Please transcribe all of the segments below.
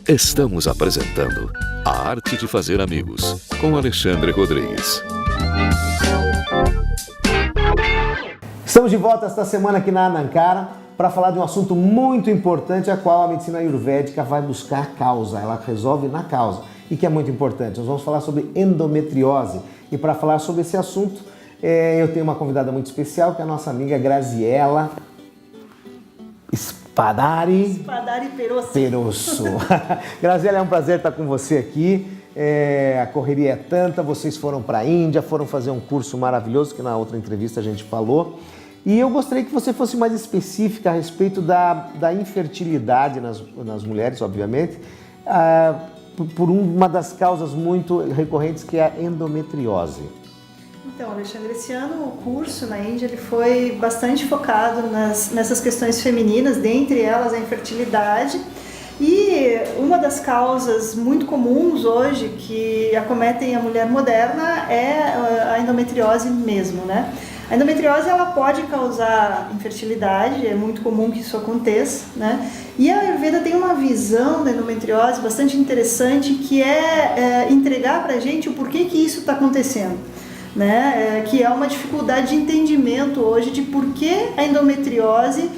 Estamos apresentando A Arte de Fazer Amigos, com Alexandre Rodrigues. Estamos de volta esta semana aqui na Anancara para falar de um assunto muito importante, a qual a medicina ayurvédica vai buscar a causa, ela resolve na causa, e que é muito importante. Nós vamos falar sobre endometriose, e para falar sobre esse assunto, eu tenho uma convidada muito especial, que é a nossa amiga Graziella Spadari Perosso. Graziella, é um prazer estar com você aqui. A correria é tanta, vocês foram para a Índia, foram fazer um curso maravilhoso, que na outra entrevista a gente falou. E eu gostaria que você fosse mais específica a respeito da infertilidade nas mulheres, obviamente, por uma das causas muito recorrentes, que é a endometriose. Então, Alexandre, esse ano o curso na Índia ele foi bastante focado nessas questões femininas, dentre elas a infertilidade. E uma das causas muito comuns hoje que acometem a mulher moderna é a endometriose mesmo, né? A endometriose ela pode causar infertilidade, é muito comum que isso aconteça, né? E a Ayurveda tem uma visão da endometriose bastante interessante, que é entregar pra gente o porquê que isso está acontecendo, né? Que é uma dificuldade de entendimento hoje de por que a endometriose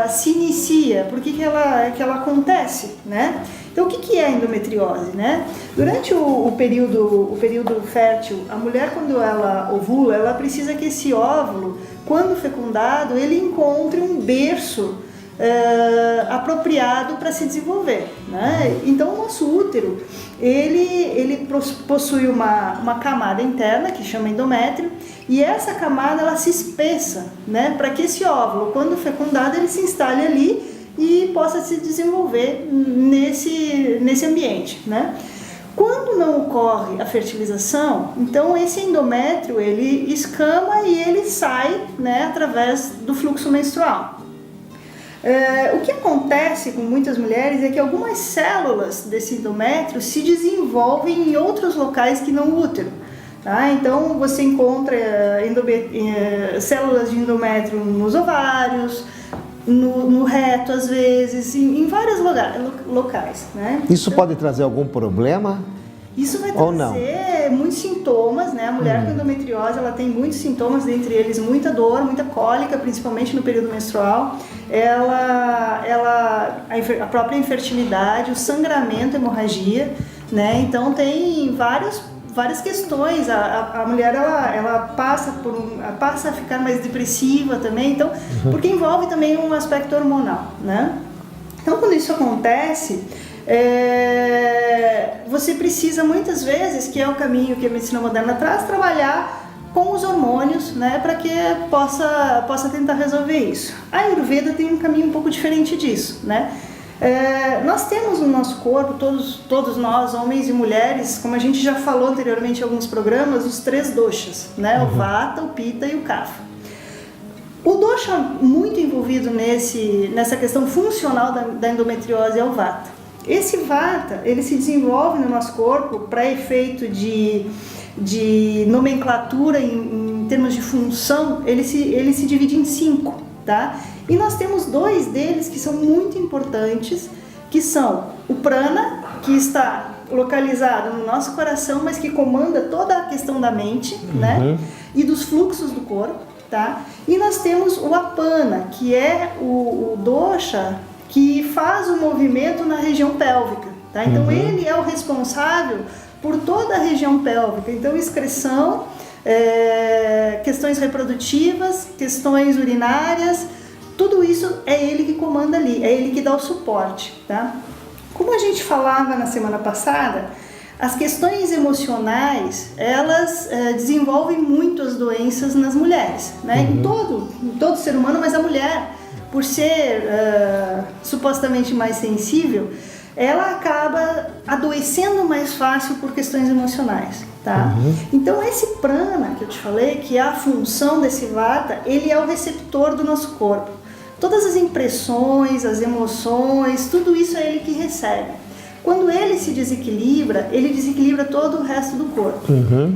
se inicia, por que ela acontece, né? Então, o que é a endometriose, né? Durante o período fértil, a mulher, quando ela ovula, ela precisa que esse óvulo, quando fecundado, ele encontre um berço apropriado para se desenvolver, né? Então, o nosso útero, ele possui uma camada interna, que chama endométrio, e essa camada ela se espessa, né? Para que esse óvulo, quando fecundado, ele se instale ali e possa se desenvolver nesse ambiente, né? Quando não ocorre a fertilização, então esse endométrio ele escama e ele sai, né, através do fluxo menstrual. O que acontece com muitas mulheres é que algumas células desse endométrio se desenvolvem em outros locais que não o útero. Tá? Então você encontra células de endométrio nos ovários, no reto às vezes, em vários locais, né? Isso pode trazer algum problema? Isso vai trazer muitos sintomas, né? A mulher com endometriose, ela tem muitos sintomas, dentre eles muita dor, muita cólica, principalmente no período menstrual. A própria infertilidade, o sangramento, a hemorragia, né? Então tem várias questões. A mulher ela passa a ficar mais depressiva também, então, porque envolve também um aspecto hormonal, né? Então, quando isso acontece, você precisa muitas vezes, que é o caminho que a medicina moderna traz, trabalhar com os hormônios, né, para que possa tentar resolver isso. A Ayurveda tem um caminho um pouco diferente disso, né? Nós temos no nosso corpo, todos nós, homens e mulheres, como a gente já falou anteriormente em alguns programas, os 3 doshas, né? O Vata, o Pitta e o Kapha. O dosha muito envolvido nessa questão funcional da endometriose é o Vata. Esse Vata, ele se desenvolve no nosso corpo para efeito de nomenclatura em termos de função, ele se divide em 5, tá? E nós temos 2 deles que são muito importantes, que são o prana, que está localizado no nosso coração, mas que comanda toda a questão da mente, né? E dos fluxos do corpo, tá? E nós temos o apana, que é o dosha que faz o movimento na região pélvica, tá? Então ele é o responsável por toda a região pélvica, então excreção, questões reprodutivas, questões urinárias, tudo isso é ele que comanda ali, é ele que dá o suporte, tá? Como a gente falava na semana passada, as questões emocionais, elas desenvolvem muito as doenças nas mulheres, né? Em todo ser humano, mas a mulher, por ser supostamente mais sensível, ela acaba adoecendo mais fácil por questões emocionais, tá? Então esse prana que eu te falei, que é a função desse vata, ele é o receptor do nosso corpo. Todas as impressões, as emoções, tudo isso é ele que recebe. Quando ele se desequilibra, ele desequilibra todo o resto do corpo.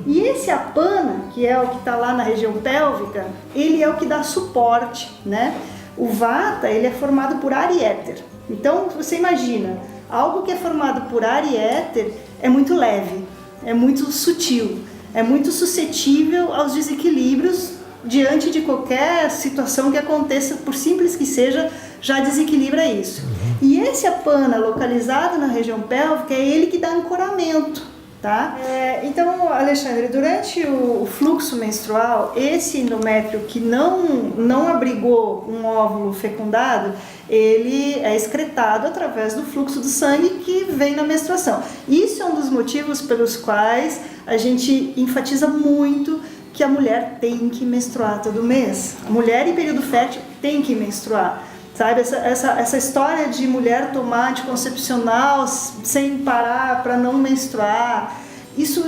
E esse apana, que é o que está lá na região pélvica, ele é o que dá suporte, né? O vata, ele é formado por ar e éter. Então, você imagina algo que é formado por ar e éter é muito leve, é muito sutil, é muito suscetível aos desequilíbrios diante de qualquer situação que aconteça, por simples que seja, já desequilibra isso. E esse apana localizado na região pélvica é ele que dá ancoramento, tá? Então, Alexandre, durante o fluxo menstrual, esse endométrio que não abrigou um óvulo fecundado, ele é excretado através do fluxo do sangue que vem na menstruação. Isso é um dos motivos pelos quais a gente enfatiza muito que a mulher tem que menstruar todo mês. A mulher em período fértil tem que menstruar. Sabe, essa história de mulher tomar anticoncepcional sem parar para não menstruar, isso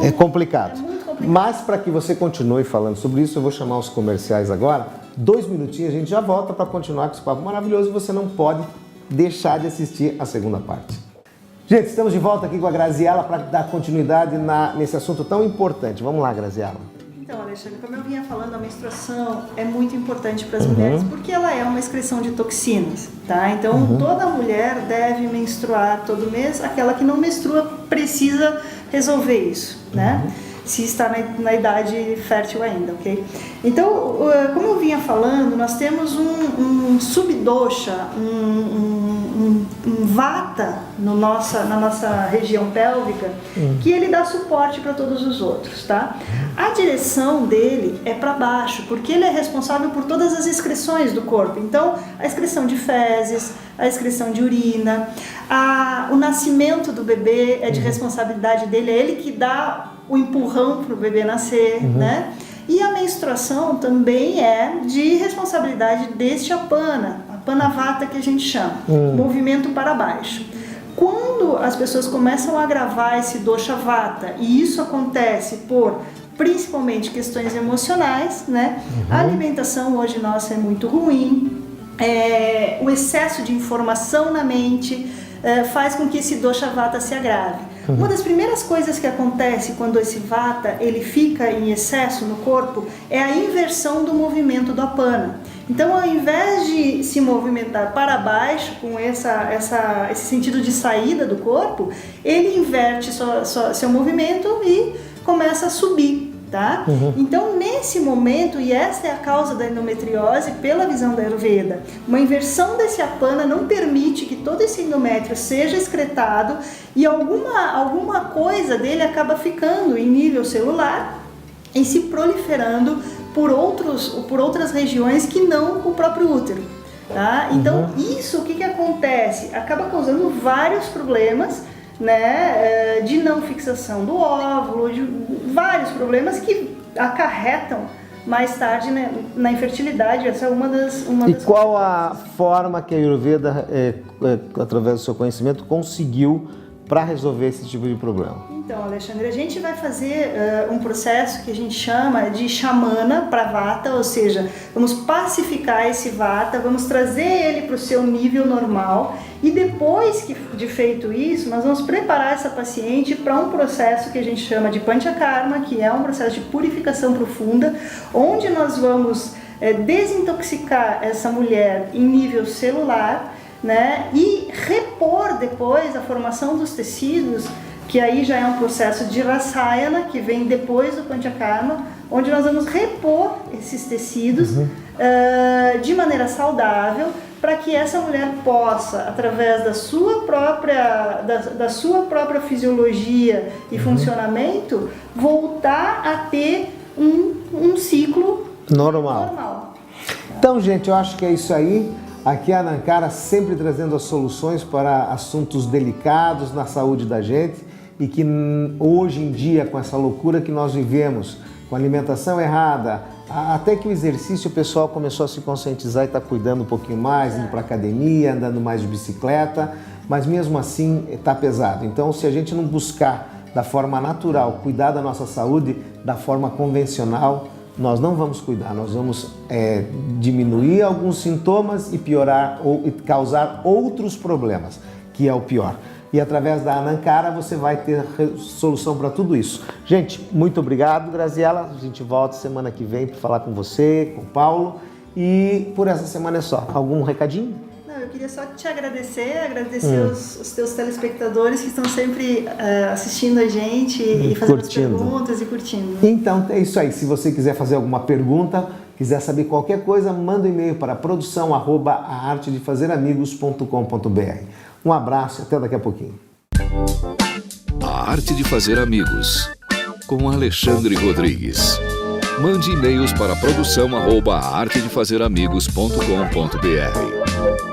é complicado. É muito complicado. Mas para que você continue falando sobre isso, eu vou chamar os comerciais agora. 2 minutinhos, a gente já volta para continuar com esse papo maravilhoso e você não pode deixar de assistir a segunda parte. Gente, estamos de volta aqui com a Graziela para dar continuidade nesse assunto tão importante. Vamos lá, Graziela. Então, Alexandre, como eu vinha falando, a menstruação é muito importante para as mulheres porque ela é uma excreção de toxinas, tá? Então, toda mulher deve menstruar todo mês. Aquela que não menstrua precisa resolver isso, né? Se está na idade fértil ainda, ok? Então, como eu vinha falando, nós temos um subdosha, um vata na nossa região pélvica, que ele dá suporte para todos os outros, tá? A direção dele é para baixo, porque ele é responsável por todas as excreções do corpo. Então, a excreção de fezes, a excreção de urina, o nascimento do bebê é de responsabilidade dele, é ele que dá o empurrão para o bebê nascer, né? E a menstruação também é de responsabilidade deste apana vata que a gente chama, movimento para baixo. Quando as pessoas começam a agravar esse dosha vata, e isso acontece por principalmente questões emocionais, né? A alimentação hoje nossa é muito ruim, o excesso de informação na mente faz com que esse dosha vata se agrave. Uma das primeiras coisas que acontece quando esse vata ele fica em excesso no corpo é a inversão do movimento do apana. Então, ao invés de se movimentar para baixo com esse sentido de saída do corpo, ele inverte seu movimento e começa a subir. Tá? Então, nesse momento, e essa é a causa da endometriose pela visão da Ayurveda, uma inversão desse apana não permite que todo esse endométrio seja excretado e alguma coisa dele acaba ficando em nível celular e se proliferando por outras regiões que não o próprio útero. Tá? Então, isso, o que acontece? Acaba causando vários problemas, né, de não fixação do óvulo, de vários problemas que acarretam mais tarde, né, na infertilidade. Essa é uma das qual a forma que a Ayurveda, através do seu conhecimento, conseguiu para resolver esse tipo de problema? Então, Alexandre, a gente vai fazer um processo que a gente chama de Shamana para vata, ou seja, vamos pacificar esse vata, vamos trazer ele para o seu nível normal e depois de feito isso, nós vamos preparar essa paciente para um processo que a gente chama de Panchakarma, que é um processo de purificação profunda, onde nós vamos desintoxicar essa mulher em nível celular, né, e repor depois a formação dos tecidos, que aí já é um processo de Rasayana, que vem depois do Panchakarma, onde nós vamos repor esses tecidos de maneira saudável, para que essa mulher possa, através da sua própria fisiologia e funcionamento, voltar a ter um ciclo normal. Então, gente, eu acho que é isso aí. Aqui a Nankara sempre trazendo as soluções para assuntos delicados na saúde da gente e que hoje em dia, com essa loucura que nós vivemos, com a alimentação errada, até que o exercício o pessoal começou a se conscientizar e está cuidando um pouquinho mais, indo para academia, andando mais de bicicleta, mas mesmo assim está pesado. Então, se a gente não buscar da forma natural, cuidar da nossa saúde da forma convencional, nós não vamos cuidar, nós vamos diminuir alguns sintomas e piorar e causar outros problemas, que é o pior. E através da Nankara você vai ter solução para tudo isso. Gente, muito obrigado, Graziela. A gente volta semana que vem para falar com você, com o Paulo. E por essa semana é só. Algum recadinho? Eu queria só te agradecer os teus telespectadores que estão sempre assistindo a gente e fazendo as perguntas e curtindo. Então, é isso aí. Se você quiser fazer alguma pergunta, quiser saber qualquer coisa, manda um e-mail para produção@aartedefazeramigos.com.br. Um abraço e até daqui a pouquinho. A Arte de Fazer Amigos, com Alexandre Rodrigues. Mande e-mails para produção@aartedefazeramigos.com.br.